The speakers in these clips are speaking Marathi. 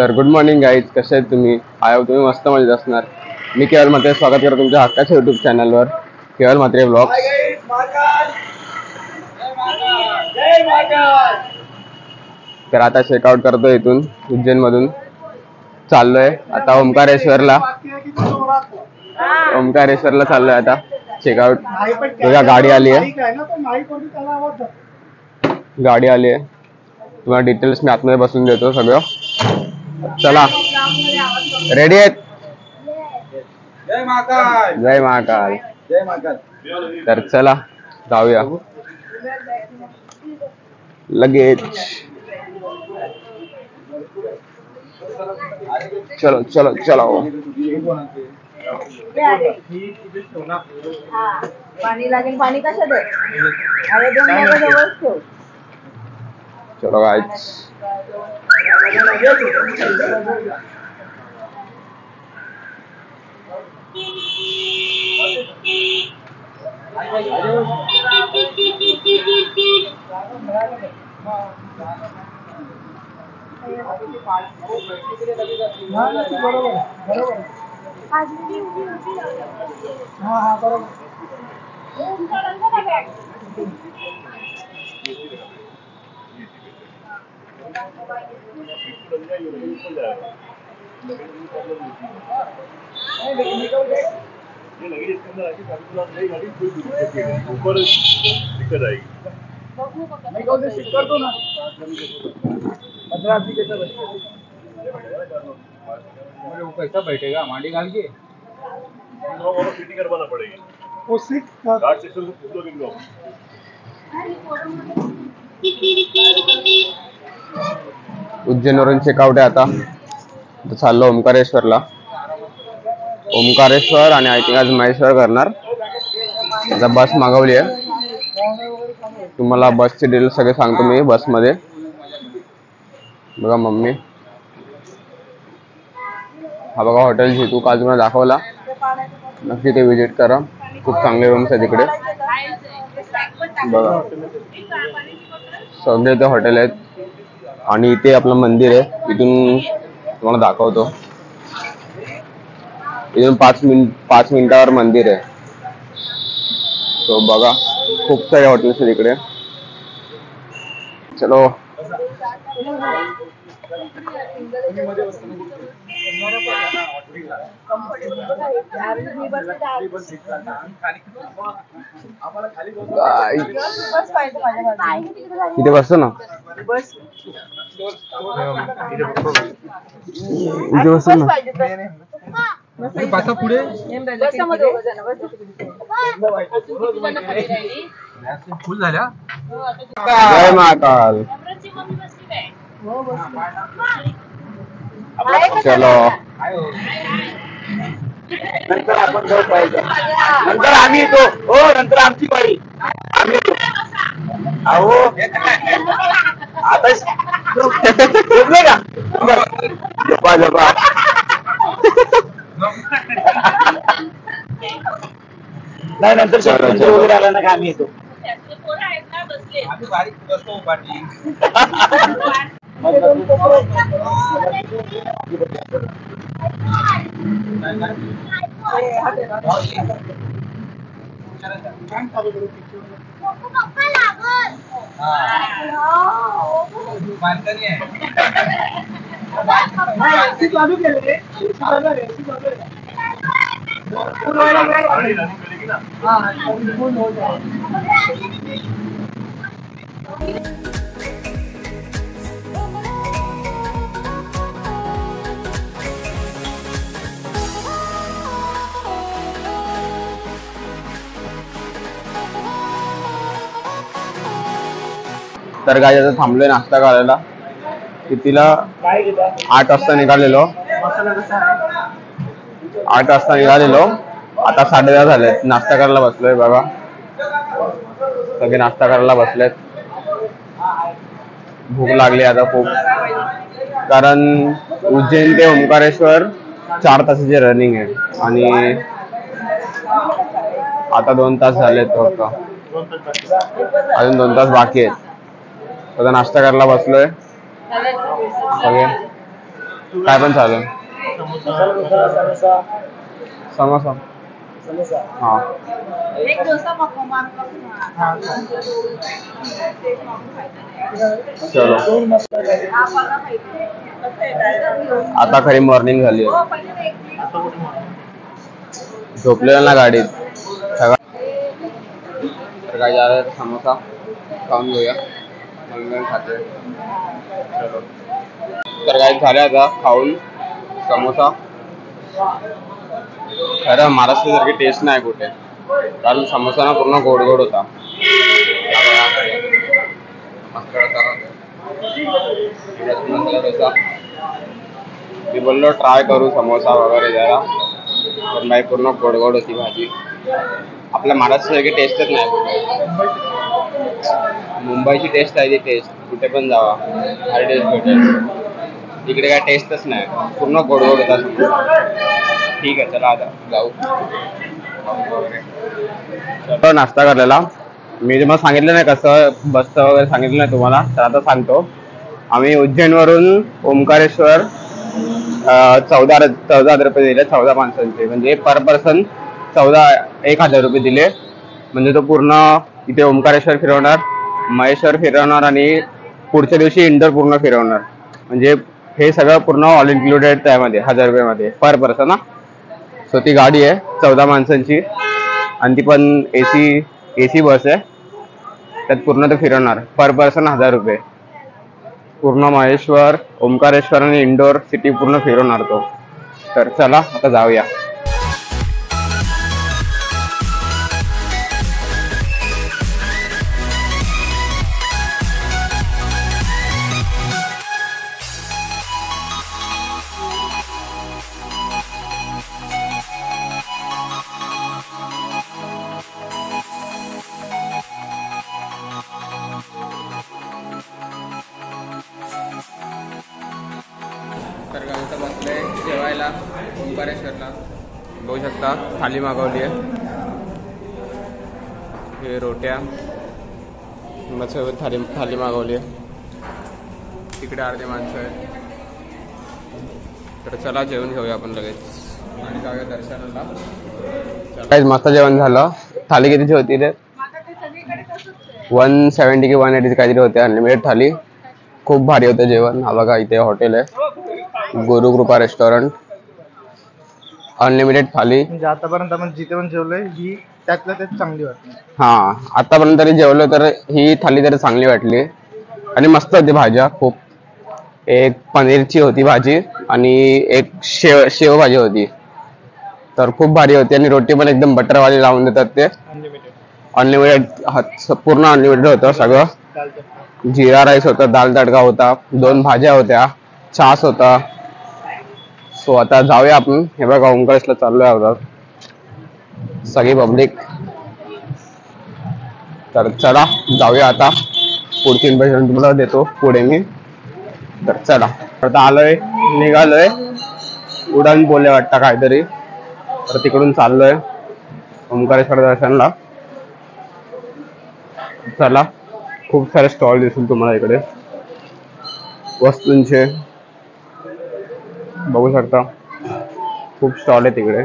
तर गुड मॉर्निंग गाईज, कसे आहेत तुम्ही? आय होप तुम्ही मस्त मजेत असणार. मी केवल म्हात्रे स्वागत करतो तुमच्या हक्काच्या युट्यूब चॅनलवर केवल म्हात्रे ब्लॉग्स. तर आता चेकआउट करतो इथून उज्जैन मधून. चाललोय आता ओंकारेश्वरला चाललोय आता चेकआउट. तुझ्या गाडी आली आहे, तुम्हाला डिटेल्स मी आतमध्ये बसून देतो सगळं. चला, रेडी आहेत? जय महाकाल. जय महाकाल. जय महाकाल. तर चला जाऊया लगेच. चलो चलो चलो. पाणी लागेल. पाणी कसं दे? अरे दोन जवळ ठेव. चलो गाइस. कैसा बैठेगा? मांडी डाल के फिटिंग करवाना पड़ेगी. उज्जैनवरून चेकआउट आहे आता. चाललो ओंकारेश्वरला. ओंकारेश्वर आणि आय थिंक आज महेश्वर करणार. आता बस मागवली आहे. तुम्हाला बसचे डिटेल सगळे सांगतो मी बसमध्ये. बघा मम्मी, हा बघा हॉटेल जितू काल तुम्हाला दाखवला, नक्की ते विजिट करा. खूप चांगले रूम्स आहेत इकडे. बघा सगळे ते हॉटेल आहेत. आणि इथे आपलं मंदिर आहे, इथून तुम्हाला दाखवतो. इथून 5 मिनिटावर मंदिर आहे. तो बघा खूप सारे हॉटेल्स आहेत इकडे. चलो. इथे बसतो ना, इथे बसतो ना. पुढे फुल झाल्या. जय महाकाल. चलो. नंतर आपण जाऊ पाहिजे. नंतर आम्ही येतो. हो, नंतर आमची पाळी. आम्ही येतो. अहो आता झोपले का? झोपा झोपा. नाही, नंतर शक्ती वगैरे आला ना का आम्ही येतो. आम्ही बारीक बसतो पाठी. तर काय आता थांबलोय नाश्ता करायला. कितीला? 8 वाजता निघालेलो. 8 वाजता निघालेलो. आता 10:30 झालेत. नाश्ता करायला बसलोय. बघा सगळे नाश्ता करायला बसलेत. भूक लागली आता खूप, कारण उज्जैन ते ओंकारेश्वर 4 तासाची रनिंग आहे आणि आता 2 तास झालेत फक्त. अजून 2 तास बाकी आहेत. आता नाश्ता करायला बसलोय सगळे. काय पण चालेल. समोसा. हा एक डोसा मागवतो. चलो आम्हाला माहिती कसं आहे. आता खरी मॉर्निंग झाली हो, आहे. पहिले ते एक झोपलेला ना गाडीत सगळं. तर काय झालं समोसा खाऊन घेऊया. मग खाते. चलो तर काय झालं आता खाऊन समोसा. खरं महाराष्ट्रासारखी टेस्ट नाही कुठे, कारण समोसा ना पूर्ण गोड गोड होता. मसाला डोसा मी बोललो ट्राय करू समोसा वगैरे जरा, पण नाही पूर्ण गोड गोड होती भाजी. आपल्या महाराष्ट्रासारखी टेस्टच नाही कुठे. मुंबईची टेस्ट आहे ती टेस्ट, कुठे पण जावा भारी टेस्ट भेटेल. तिकडे काय टेस्टच नाही, पूर्ण गोड गोड होता समोसा. ठीक आहे चला आता जाऊ. चलो नाश्ता करलेला. मी तुम्हाला सांगितलं नाही कसं बसचं वगैरे सांगितलं नाही तुम्हाला, तर आता सांगतो. आम्ही उज्जैनवरून ओंकारेश्वर 14,000 रुपये दिले 14 माणसांचे, म्हणजे पर पर्सन 1,000 रुपये दिले. म्हणजे तो पूर्ण इथे ओंकारेश्वर फिरवणार, महेश्वर फिरवणार आणि पुढच्या दिवशी इंदोर पूर्ण फिरवणार. म्हणजे हे सगळं पूर्ण ऑल इन्क्लुडेड त्यामध्ये 1,000 रुपयामध्ये पर पर्सन ना. सो ती गाडी आहे 14 माणसांची आणि ती पण एसी बस आहे. त्यात पूर्ण ते फिरवणार पर पर्सन 1,000 रुपये. पूर्ण महेश्वर, ओंकारेश्वर आणि इंदोर सिटी पूर्ण फिरवणार तो. तर चला आता जाऊया. तर गावचं बसलंय जेवायला ओंकारेश्वरला. बघू शकता थाली मागवली आहे. हे रोट्या मस्त थाली मागवली आहे. तिकडे अर्धे माणसं आहे. तर चला जेवण घेऊया आपण लगेच आणि जाऊया दर्शनाला. मस्त जेवण झालं. थाली कितीची होती रे? 170 की 180 काहीतरी होते. अनलिमिटेड थाली. खूप भारी होतं जेवण. हा बघा इथे हॉटेल आहे गुरुकृपा रेस्टॉरंट. अनलिमिटेड थाली. म्हणजे आतापर्यंत आपण जिथे पण जेवलोय ही त्यातल्या त्यात चांगली वाटली. हा आतापर्यंत तरी जेवलो तर ही थाली तरी चांगली वाटली आणि मस्त होती भाज्या खूप. एक पनीरची होती भाजी आणि एक शेव भाजी होती. तर खूप भारी होती आणि रोटी पण एकदम बटरवाली लावून देतात ते. अनलिमिटेड पूर्ण अनलिमिटेड होतं सगळं. जिरा राईस होता, दाल तडका होता, 2 भाज्या होत्या, छास होता. सो आता जाऊया आपण. हे बघा ओंकारेश्वरला चाललोय आता सगळी पब्लिक. तर चला जाऊया आता. पुढची इन्फॉर्मेशन तुम्हाला देतो पुढे मी. तर चला आता आलोय, निघालोय. उडान बोलले वाटतं काहीतरी, तर तिकडून चाललोय ओंकारेश्वर दर्शनला. चला खूप सारे स्टॉल दिसतील तुम्हाला इकडे वस्तूंचे. बघू शकता खूप स्टॉल आहे तिकडे.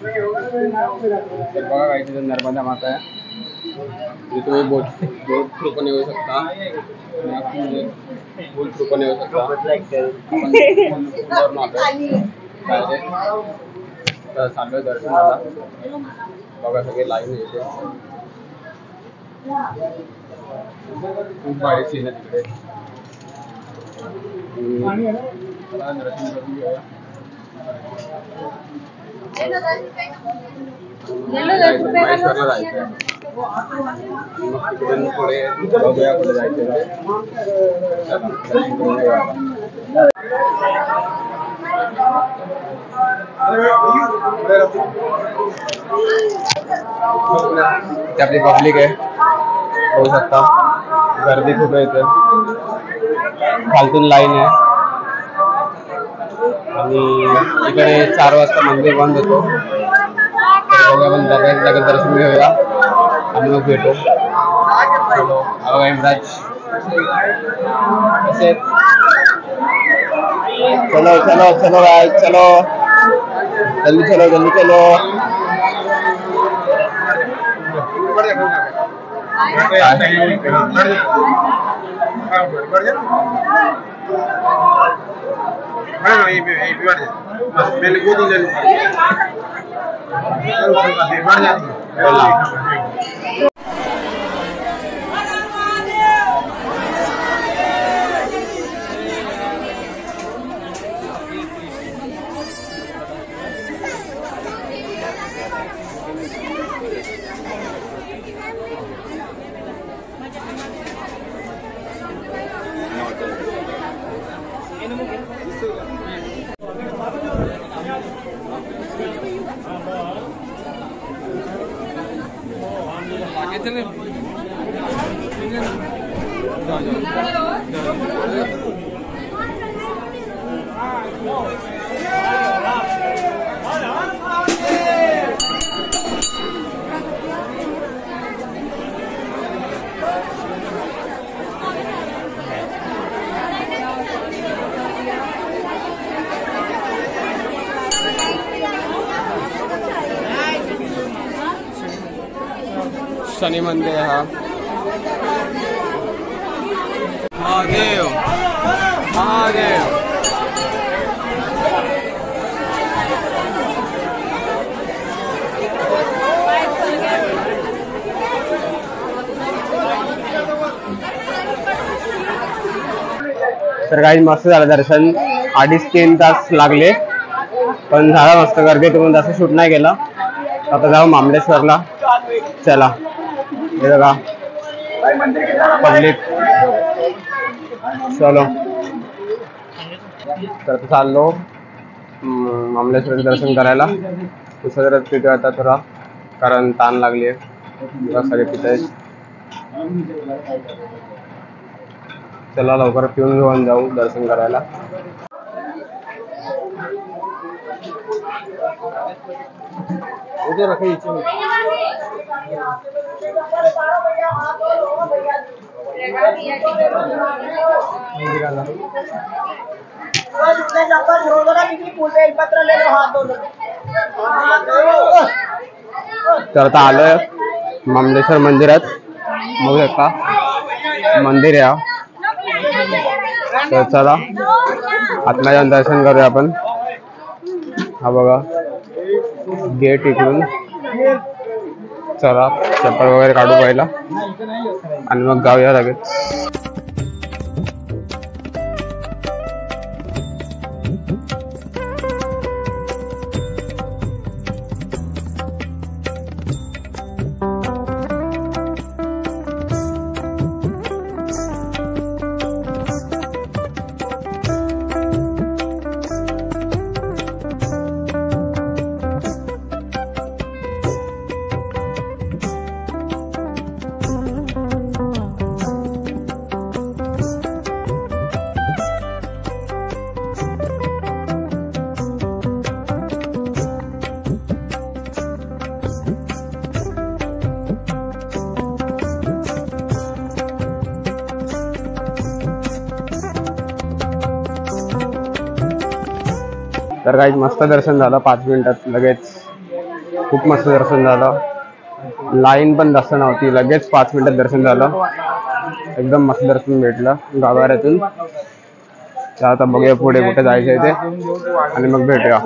तर बघा काही तिथं नर्मदा माता आहे. तुम्ही बोट थ्रू पण येऊ शकता, बोट थ्रू पण येऊ शकता. तर चाललोय दर्शनाला. बघा सगळे लाईन येते. खूप भारी सीन आहे तिकडे. महाबळेश्वरला जायचं मग तिकडून पुढे बघूया कुठे जायचं ते. ते आपली पब्लिक आहे, होऊ शकता गर्दी खूप आहे इथे, खालतून लाईन आहे आणि इकडे 4 वाजता मंदिर बंद होतो. बघूया आपण लगेच दर्शन घेऊया आणि मग भेटू. चलो इमराज चलो चलो चलो गाइस चलो जल्दी चलो जल्दी चलो. शनि मंदिर है हा. महादेव महादेव तर काही मस्त झालं दर्शन. 2.5-3 तास लागले पण झाला मस्त. गर्दी म्हणून जास्त शूट नाही केला. आता जाऊ महाबळेश्वरला. चला हे बघा पब्लिक. चलो तर चाललो महाबळेश्वरचं दर्शन करायला. दुसरं पितो आता थोडा कारण ताण लागली आहे. सगळे पित आहेत. चला लवकर पिऊन घेऊन जाऊ दर्शन करायला. तर आता आलोय महाबळेश्वर मंदिरात. बघू शकता मंदिर आहे. तर चला आतमध्ये जाऊन दर्शन करूया आपण. हा बघा गेट इकडून. चला चप्पल वगैरे काढू पहिला आणि मग जाऊया लगेच. तर काही मस्त दर्शन झालं 5 मिनिटात लगेच. खूप मस्त दर्शन झालं. लाईन पण जास्त नव्हती. लगेच 5 मिनिटात दर्शन झालं. एकदम मस्त दर्शन भेटलं गाभाऱ्यातून. आता बघूया पुढे कुठे जायचं आहे ते आणि मग भेटूया.